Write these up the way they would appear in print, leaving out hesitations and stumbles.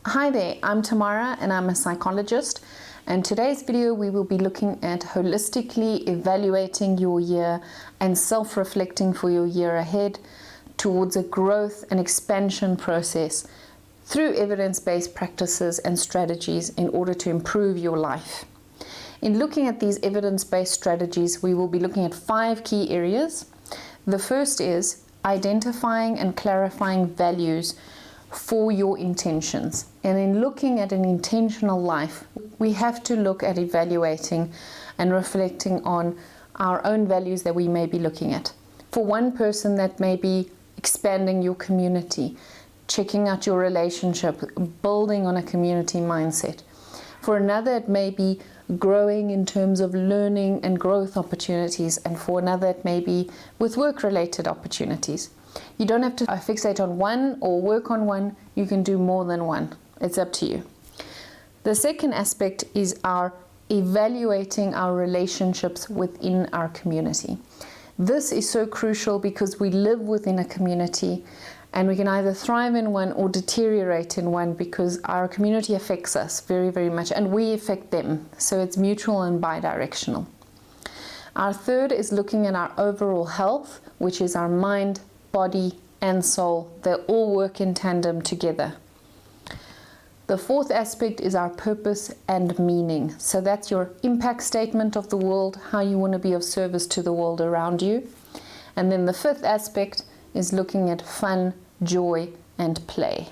Hi there, I'm Tamara and I'm a psychologist, and today's video we will be looking at holistically evaluating your year and self-reflecting for your year ahead towards a growth and expansion process through evidence-based practices and strategies in order to improve your life. In looking at these evidence-based strategies, we will be looking at 5 key areas. The first is identifying and clarifying values for your intentions. And in looking at an intentional life, we have to look at evaluating and reflecting on our own values that we may be looking at. For one person, that may be expanding your community, checking out your relationship, building on a community mindset. For another, it may be growing in terms of learning and growth opportunities, and for another, it may be with work-related opportunities. You don't have to fixate on one or work on one. You can do more than one. It's up to you. The second aspect is our evaluating our relationships within our community. This is so crucial because we live within a community and we can either thrive in one or deteriorate in one because our community affects us very, very much and we affect them. So it's mutual and bidirectional. Our third is looking at our overall health, which is our mind, body and soul. They all work in tandem together. The fourth aspect is our purpose and meaning. So that's your impact statement of the world, how you want to be of service to the world around you. And then the fifth aspect is looking at fun, joy and play.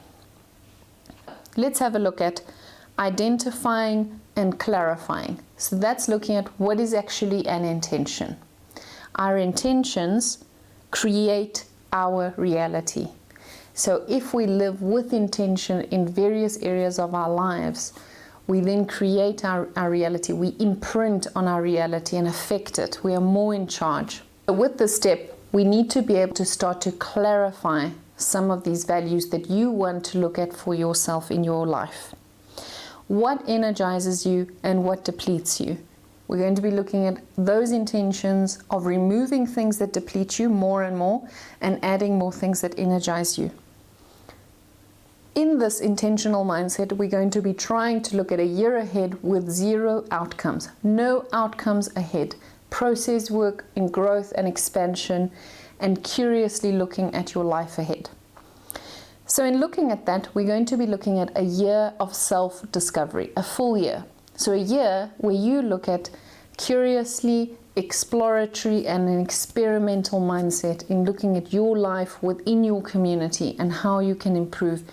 Let's have a look at identifying and clarifying. So that's looking at what is actually an intention. Our intentions create our reality. So if we live with intention in various areas of our lives, we then create our reality. We imprint on our reality and affect it. We are more in charge. So with this step, we need to be able to start to clarify some of these values that you want to look at for yourself in your life. What energizes you and what depletes you? We're going to be looking at those intentions of removing things that deplete you more and more and adding more things that energize you. In this intentional mindset, we're going to be trying to look at a year ahead with 0 outcomes. No outcomes ahead. Process work in growth and expansion and curiously looking at your life ahead. So in looking at that, we're going to be looking at a year of self-discovery, a full year. So a year where you look at curiously exploratory and an experimental mindset in looking at your life within your community and how you can improve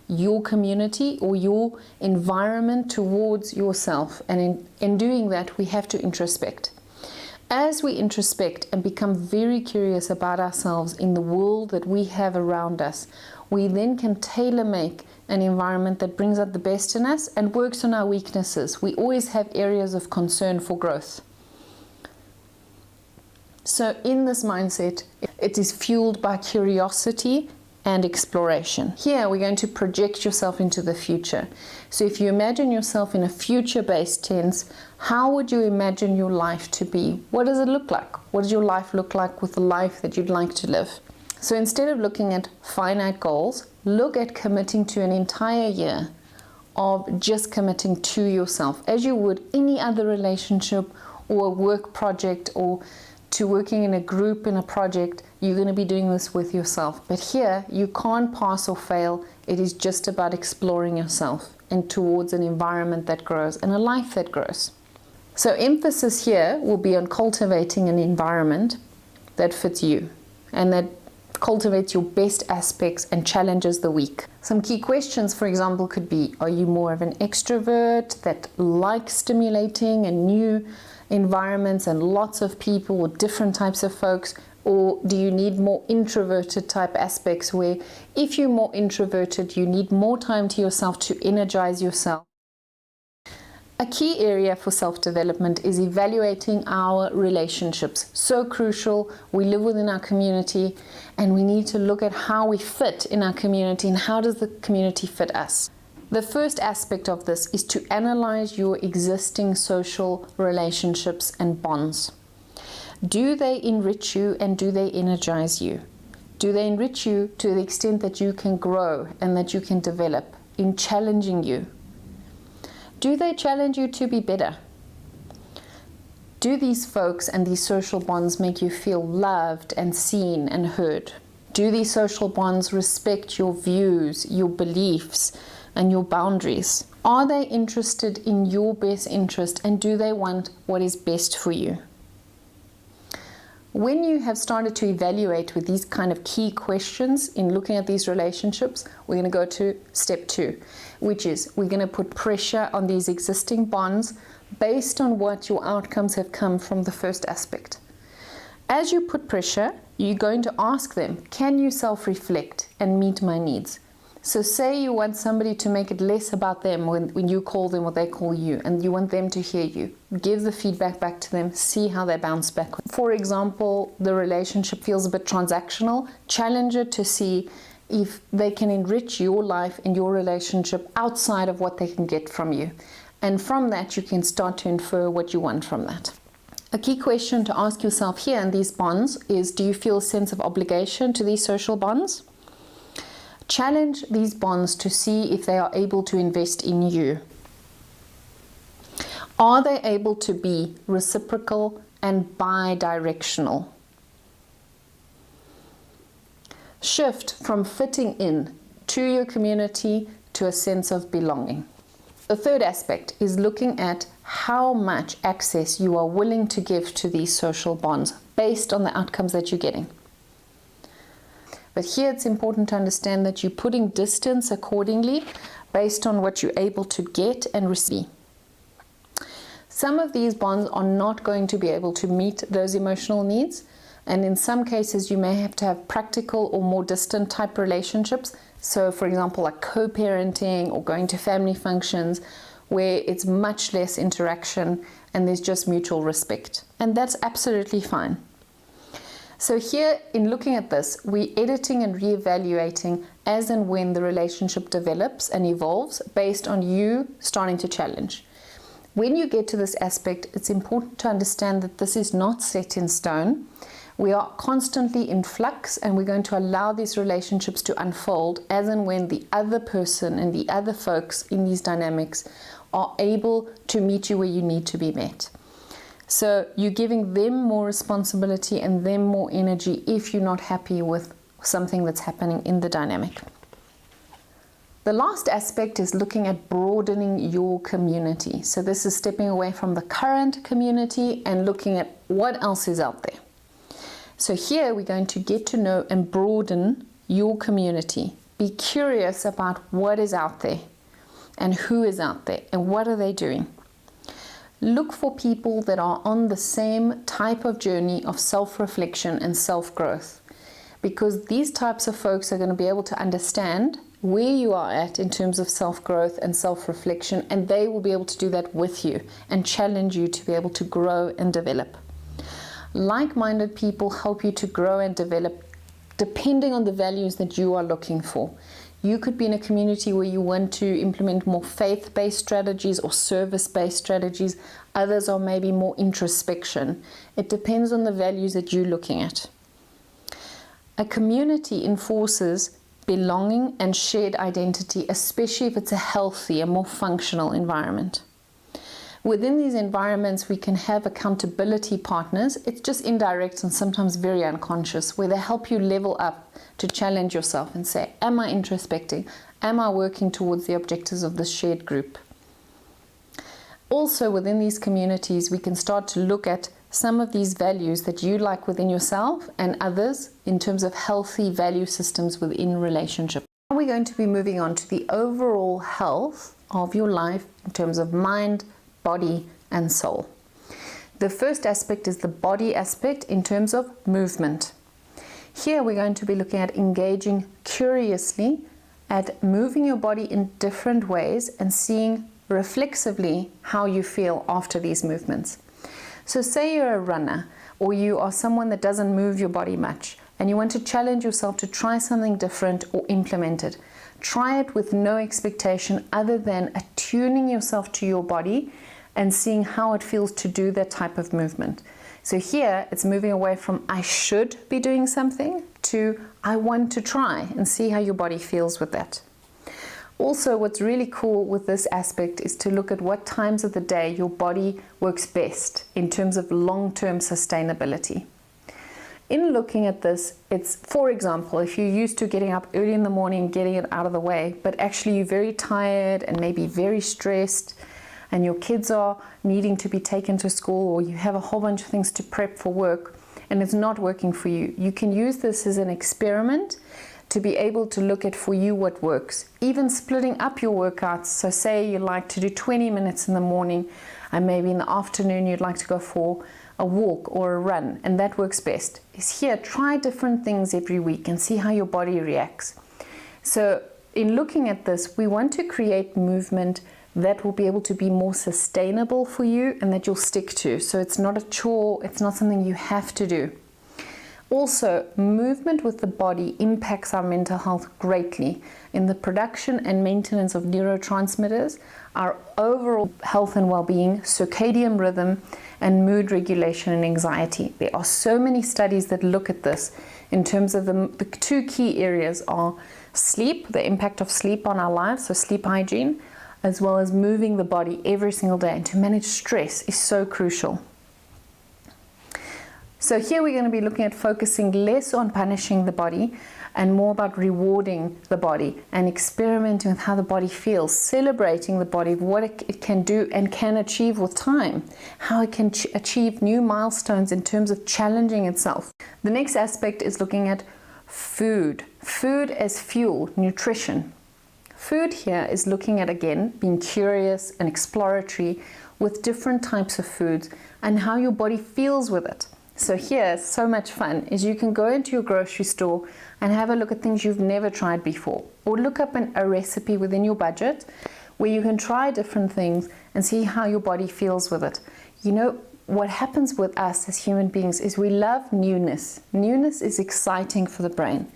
your community or your environment towards yourself. And in doing that, we have to introspect. As we introspect and become very curious about ourselves in the world that we have around us, we then can tailor-make an environment that brings out the best in us and works on our weaknesses. We always have areas of concern for growth. So in this mindset, it is fueled by curiosity and exploration. Here we're going to project yourself into the future. So if you imagine yourself in a future-based tense, how would you imagine your life to be? What does it look like? What does your life look like with the life that you'd like to live? So instead of looking at finite goals, look at committing to an entire year of just committing to yourself as you would any other relationship or a work project or to working in a group in a project. You're going to be doing this with yourself. But here you can't pass or fail. It is just about exploring yourself and towards an environment that grows and a life that grows. So emphasis here will be on cultivating an environment that fits you and that cultivates your best aspects and challenges the weak. Some key questions, for example, could be, are you more of an extrovert that likes stimulating and new environments and lots of people or different types of folks? Or do you need more introverted type aspects where if you're more introverted, you need more time to yourself to energize yourself? A key area for self-development is evaluating our relationships. So crucial. We live within our community and we need to look at how we fit in our community and how does the community fit us. The first aspect of this is to analyze your existing social relationships and bonds. Do they enrich you and do they energize you? Do they enrich you to the extent that you can grow and that you can develop in challenging you? Do they challenge you to be better? Do these folks and these social bonds make you feel loved and seen and heard? Do these social bonds respect your views, your beliefs, and your boundaries? Are they interested in your best interest, and do they want what is best for you? When you have started to evaluate with these kind of key questions in looking at these relationships, we're going to go to step 2, which is we're going to put pressure on these existing bonds based on what your outcomes have come from the first aspect. As you put pressure, you're going to ask them, can you self-reflect and meet my needs? So say you want somebody to make it less about them when you call them or they call you, and you want them to hear you. Give the feedback back to them, see how they bounce back. For example, the relationship feels a bit transactional. Challenge it to see if they can enrich your life and your relationship outside of what they can get from you. And from that, you can start to infer what you want from that. A key question to ask yourself here in these bonds is, do you feel a sense of obligation to these social bonds? Challenge these bonds to see if they are able to invest in you. Are they able to be reciprocal and bi-directional? Shift from fitting in to your community to a sense of belonging. The third aspect is looking at how much access you are willing to give to these social bonds based on the outcomes that you're getting. But here it's important to understand that you're putting distance accordingly based on what you're able to get and receive. Some of these bonds are not going to be able to meet those emotional needs, and in some cases you may have to have practical or more distant type relationships. So for example, like co-parenting or going to family functions where it's much less interaction and there's just mutual respect. And that's absolutely fine. So here, in looking at this, we're editing and reevaluating as and when the relationship develops and evolves based on you starting to challenge. When you get to this aspect, it's important to understand that this is not set in stone. We are constantly in flux, and we're going to allow these relationships to unfold as and when the other person and the other folks in these dynamics are able to meet you where you need to be met. So you're giving them more responsibility and them more energy if you're not happy with something that's happening in the dynamic. The last aspect is looking at broadening your community. So this is stepping away from the current community and looking at what else is out there. So here we're going to get to know and broaden your community. Be curious about what is out there and who is out there and what are they doing. Look for people that are on the same type of journey of self-reflection and self-growth, because these types of folks are going to be able to understand where you are at in terms of self-growth and self-reflection, and they will be able to do that with you and challenge you to be able to grow and develop. Like-minded people help you to grow and develop depending on the values that you are looking for. You could be in a community where you want to implement more faith-based strategies or service-based strategies. Others are maybe more introspection. It depends on the values that you're looking at. A community enforces belonging and shared identity, especially if it's a healthy and more functional environment. Within these environments, we can have accountability partners. It's just indirect and sometimes very unconscious, where they help you level up to challenge yourself and say, am I introspecting? Am I working towards the objectives of this shared group? Also, within these communities, we can start to look at some of these values that you like within yourself and others in terms of healthy value systems within relationships. Now we're going to be moving on to the overall health of your life in terms of mind, body and soul. The first aspect is the body aspect in terms of movement. Here we're going to be looking at engaging curiously at moving your body in different ways and seeing reflexively how you feel after these movements. So say you're a runner or you are someone that doesn't move your body much and you want to challenge yourself to try something different or implement it. Try it with no expectation other than attuning yourself to your body and seeing how it feels to do that type of movement. So here it's moving away from I should be doing something to I want to try, and see how your body feels with that. Also, what's really cool with this aspect is to look at what times of the day your body works best in terms of long-term sustainability. In looking at this, it's, for example, if you're used to getting up early in the morning, getting it out of the way, but actually you're very tired and maybe very stressed, and your kids are needing to be taken to school, or you have a whole bunch of things to prep for work, and it's not working for you, you can use this as an experiment to be able to look at for you what works. Even splitting up your workouts. So say you like to do 20 minutes in the morning, and maybe in the afternoon you'd like to go for a walk or a run, and that works best. Is here, try different things every week and see how your body reacts. So in looking at this, we want to create movement that will be able to be more sustainable for you and that you'll stick to. So it's not a chore, it's not something you have to do. Also, movement with the body impacts our mental health greatly in the production and maintenance of neurotransmitters, our overall health and well-being, circadian rhythm, and mood regulation and anxiety. There are so many studies that look at this in terms of the two key areas are sleep, the impact of sleep on our lives, so sleep hygiene, as well as moving the body every single day. And to manage stress is so crucial. So here we're going to be looking at focusing less on punishing the body and more about rewarding the body and experimenting with how the body feels, celebrating the body, what it can do and can achieve with time, how it can achieve new milestones in terms of challenging itself. The next aspect is looking at food. Food as fuel, nutrition. Food here is looking at, again, being curious and exploratory with different types of foods and how your body feels with it. So here, so much fun is you can go into your grocery store and have a look at things you've never tried before, or look up a recipe within your budget where you can try different things and see how your body feels with it. You know, what happens with us as human beings is we love newness. Newness is exciting for the brain.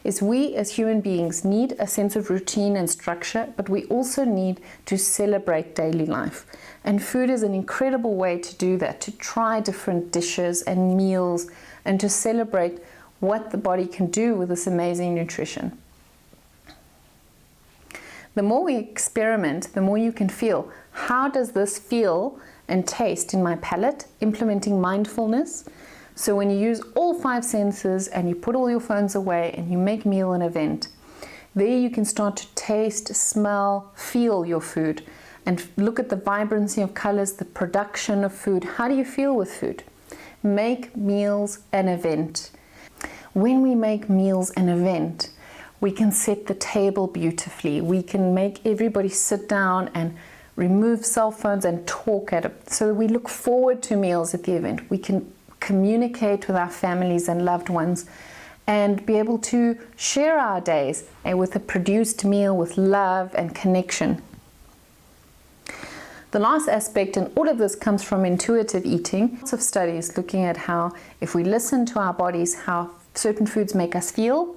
Is we as human beings need a sense of routine and structure, but we also need to celebrate daily life. And food is an incredible way to do that, to try different dishes and meals and to celebrate what the body can do with this amazing nutrition. The more we experiment, the more you can feel, how does this feel and taste in my palate, implementing mindfulness. So when you use all 5 senses and you put all your phones away and you make meal an event, there you can start to taste, smell, feel your food and look at the vibrancy of colors, the production of food. How do you feel with food? Make meals an event. When we make meals an event, we can set the table beautifully. We can make everybody sit down and remove cell phones and talk at it. So we look forward to meals at the event. We can communicate with our families and loved ones and be able to share our days with a produced meal with love and connection. The last aspect, and all of this comes from intuitive eating, lots of studies looking at how if we listen to our bodies, how certain foods make us feel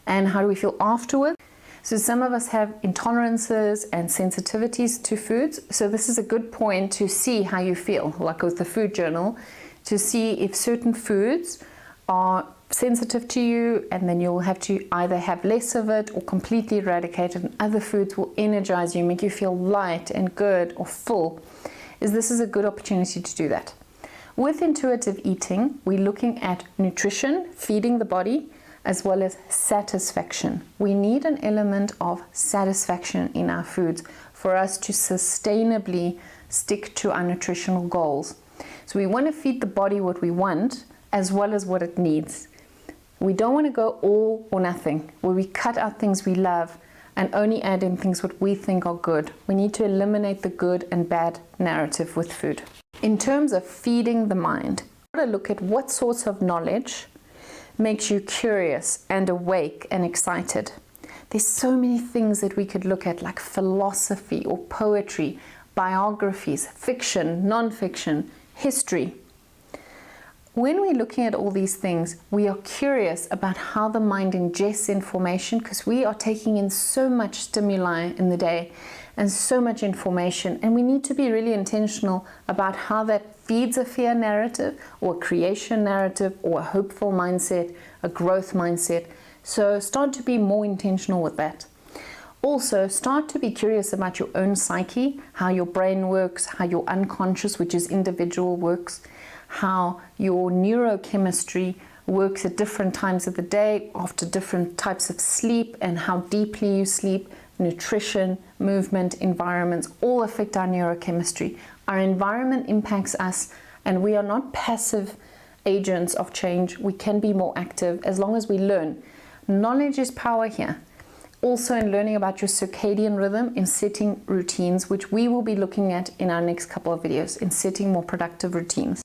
and how do we feel afterwards. So some of us have intolerances and sensitivities to foods. So this is a good point to see how you feel, like with the food journal, to see if certain foods are sensitive to you, and then you'll have to either have less of it or completely eradicate it, and other foods will energize you, make you feel light and good or full. This is a good opportunity to do that. With intuitive eating, we're looking at nutrition, feeding the body, as well as satisfaction. We need an element of satisfaction in our foods for us to sustainably stick to our nutritional goals. So we want to feed the body what we want as well as what it needs. We don't want to go all or nothing, where we cut out things we love and only add in things what we think are good. We need to eliminate the good and bad narrative with food. In terms of feeding the mind, we want to look at what sorts of knowledge makes you curious and awake and excited. There's so many things that we could look at, like philosophy or poetry, biographies, fiction, non-fiction, history. When we're looking at all these things, we are curious about how the mind ingests information, because we are taking in so much stimuli in the day and so much information, and we need to be really intentional about how that feeds a fear narrative or a creation narrative or a hopeful mindset, a growth mindset. So start to be more intentional with that. Also, start to be curious about your own psyche, how your brain works, how your unconscious, which is individual, works, how your neurochemistry works at different times of the day, after different types of sleep, and how deeply you sleep. Nutrition, movement, environments all affect our neurochemistry. Our environment impacts us, and we are not passive agents of change. We can be more active as long as we learn. Knowledge is power here. Also in learning about your circadian rhythm, in setting routines, which we will be looking at in our next couple of videos, in setting more productive routines.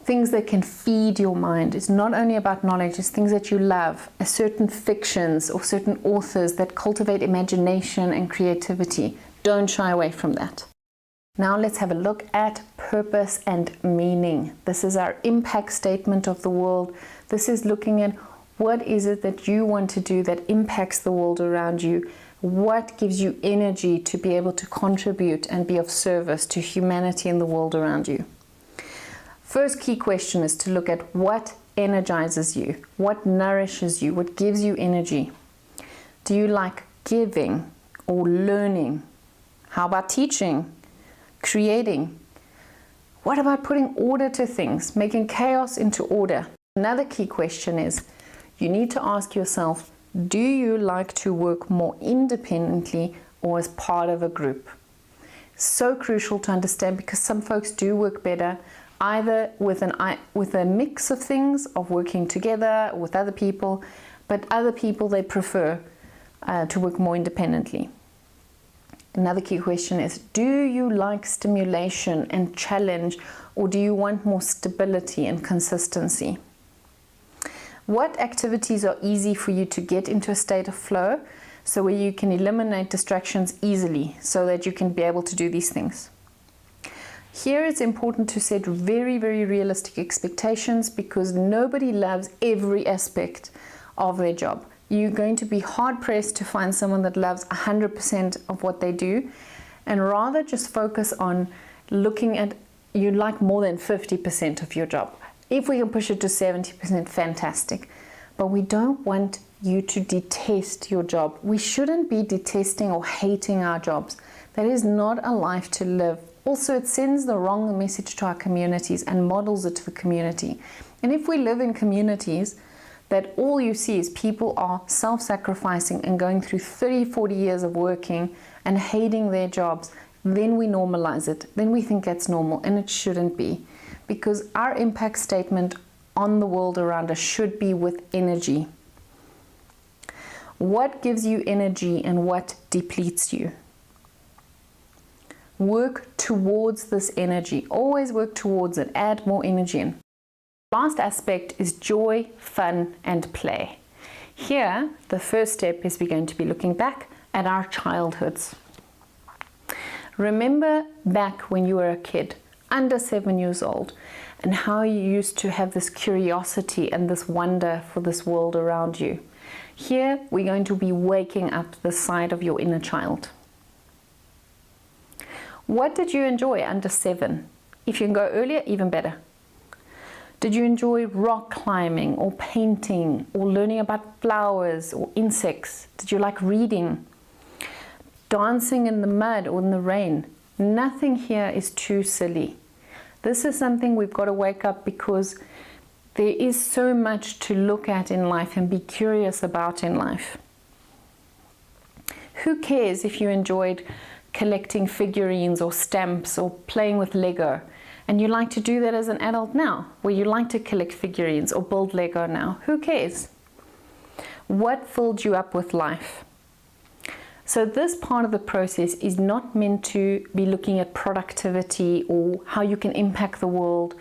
Things that can feed your mind. It's not only about knowledge, it's things that you love, certain fictions or certain authors that cultivate imagination and creativity. Don't shy away from that. Now let's have a look at purpose and meaning. This is our impact statement of the world. This is looking at what is it that you want to do that impacts the world around you. What gives you energy to be able to contribute and be of service to humanity and the world around you. First key question is to look at what energizes you, what nourishes you, what gives you energy. Do you like giving or learning? How about teaching, creating? What about putting order to things, making chaos into order? Another key question is, you need to ask yourself, do you like to work more independently or as part of a group? So crucial to understand, because some folks do work better either with a mix of things, of working together with other people, but other people, they prefer to work more independently. Another key question is, do you like stimulation and challenge, or do you want more stability and consistency? What activities are easy for you to get into a state of flow, so where you can eliminate distractions easily so that you can be able to do these things? Here it's important to set very, very realistic expectations, because nobody loves every aspect of their job. You're going to be hard-pressed to find someone that loves 100% of what they do, and rather just focus on looking at you like more than 50% of your job. If we can push it to 70%, fantastic. But we don't want you to detest your job. We shouldn't be detesting or hating our jobs. That is not a life to live. Also, it sends the wrong message to our communities and models it to the community. And if we live in communities that all you see is people are self-sacrificing and going through 30, 40 years of working and hating their jobs, then we normalize it. Then we think that's normal, and it shouldn't be. Because our impact statement on the world around us should be with energy. What gives you energy and what depletes you? Work towards this energy. Always work towards it. Add more energy in. Last aspect is joy, fun, and play. Here, the first step is we're going to be looking back at our childhoods. Remember back when you were a kid, under 7 years old, and how you used to have this curiosity and this wonder for this world around you. Here, we're going to be waking up the side of your inner child. What did you enjoy under 7? If you can go earlier, even better. Did you enjoy rock climbing or painting or learning about flowers or insects? Did you like reading? Dancing in the mud or in the rain? Nothing here is too silly. This is something we've got to wake up, because there is so much to look at in life and be curious about in life. Who cares if you enjoyed collecting figurines or stamps or playing with Lego, and you like to do that as an adult now, where you like to collect figurines or build Lego now? Who cares? What filled you up with life? So this part of the process is not meant to be looking at productivity or how you can impact the world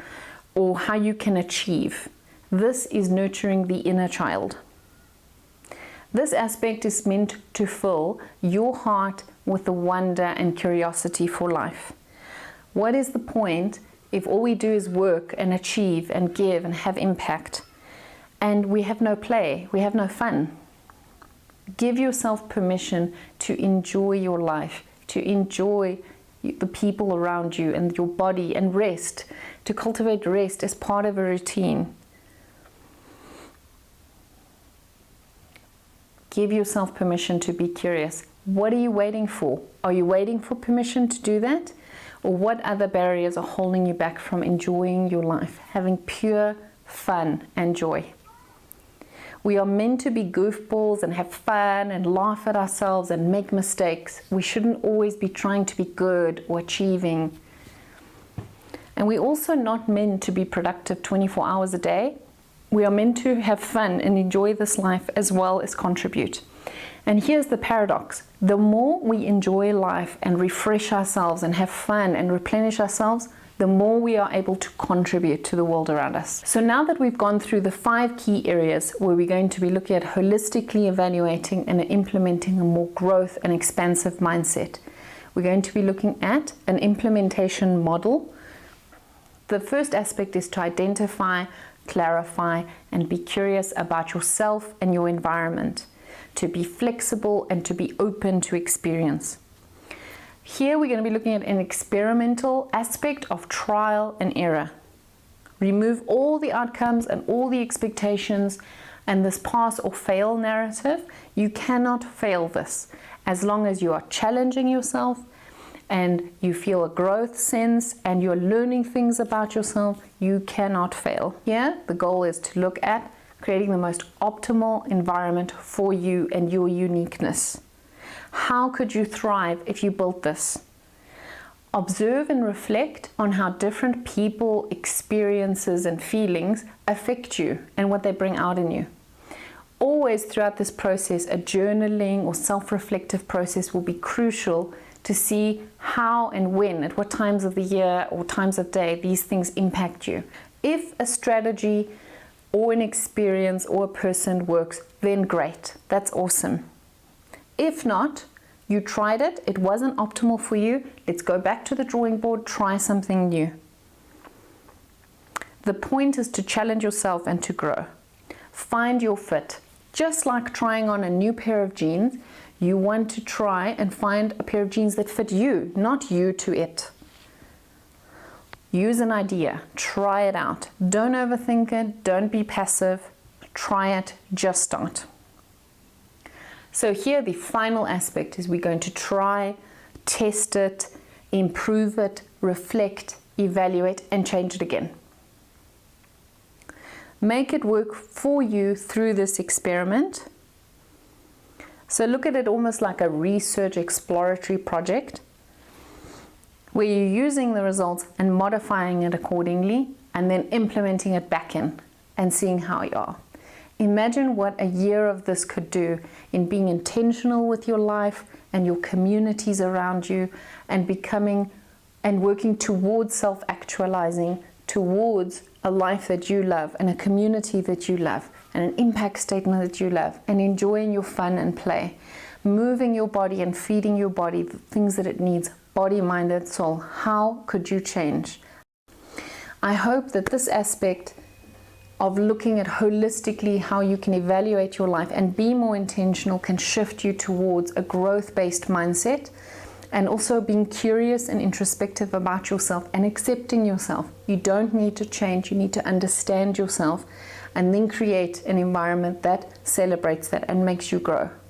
or how you can achieve. This is nurturing the inner child. This aspect is meant to fill your heart with the wonder and curiosity for life. What is the point if all we do is work and achieve and give and have impact, and we have no play, we have no fun? Give yourself permission to enjoy your life, to enjoy the people around you and your body, and rest, to cultivate rest as part of a routine. Give yourself permission to be curious. What are you waiting for? Are you waiting for permission to do that? Or what other barriers are holding you back from enjoying your life, having pure fun and joy? We are meant to be goofballs and have fun and laugh at ourselves and make mistakes. We shouldn't always be trying to be good or achieving. And we're also not meant to be productive 24 hours a day. We are meant to have fun and enjoy this life as well as contribute. And here's the paradox. The more we enjoy life and refresh ourselves and have fun and replenish ourselves, the more we are able to contribute to the world around us. So now that we've gone through the 5 key areas where we're going to be looking at holistically evaluating and implementing a more growth and expansive mindset, we're going to be looking at an implementation model. The first aspect is to identify, clarify, and be curious about yourself and your environment, to be flexible and to be open to experience. Here we're going to be looking at an experimental aspect of trial and error. Remove all the outcomes and all the expectations and this pass or fail narrative. You cannot fail this. As long as you are challenging yourself and you feel a growth sense and you're learning things about yourself, you cannot fail. Here, the goal is to look at creating the most optimal environment for you and your uniqueness. How could you thrive if you built this? Observe and reflect on how different people, experiences, and feelings affect you and what they bring out in you. Always throughout this process, a journaling or self-reflective process will be crucial to see how and when, at what times of the year or times of day, these things impact you. If a strategy or an experience or a person works, then great, that's awesome. If not, you tried it, it wasn't optimal for you, let's go back to the drawing board, try something new. The point is to challenge yourself and to grow. Find your fit. Just like trying on a new pair of jeans, you want to try and find a pair of jeans that fit you, not you to it. Use an idea, try it out. Don't overthink it, don't be passive, try it, just start. So here the final aspect is we're going to try, test it, improve it, reflect, evaluate, and change it again. Make it work for you through this experiment. So look at it almost like a research exploratory project where you're using the results and modifying it accordingly and then implementing it back in and seeing how you are. Imagine what a year of this could do in being intentional with your life and your communities around you and becoming and working towards self-actualizing, towards a life that you love and a community that you love and an impact statement that you love, and enjoying your fun and play, moving your body and feeding your body the things that it needs, body, mind, and soul. How could you change? I hope that this aspect of looking at holistically how you can evaluate your life and be more intentional can shift you towards a growth-based mindset, and also being curious and introspective about yourself and accepting yourself. You don't need to change, you need to understand yourself and then create an environment that celebrates that and makes you grow.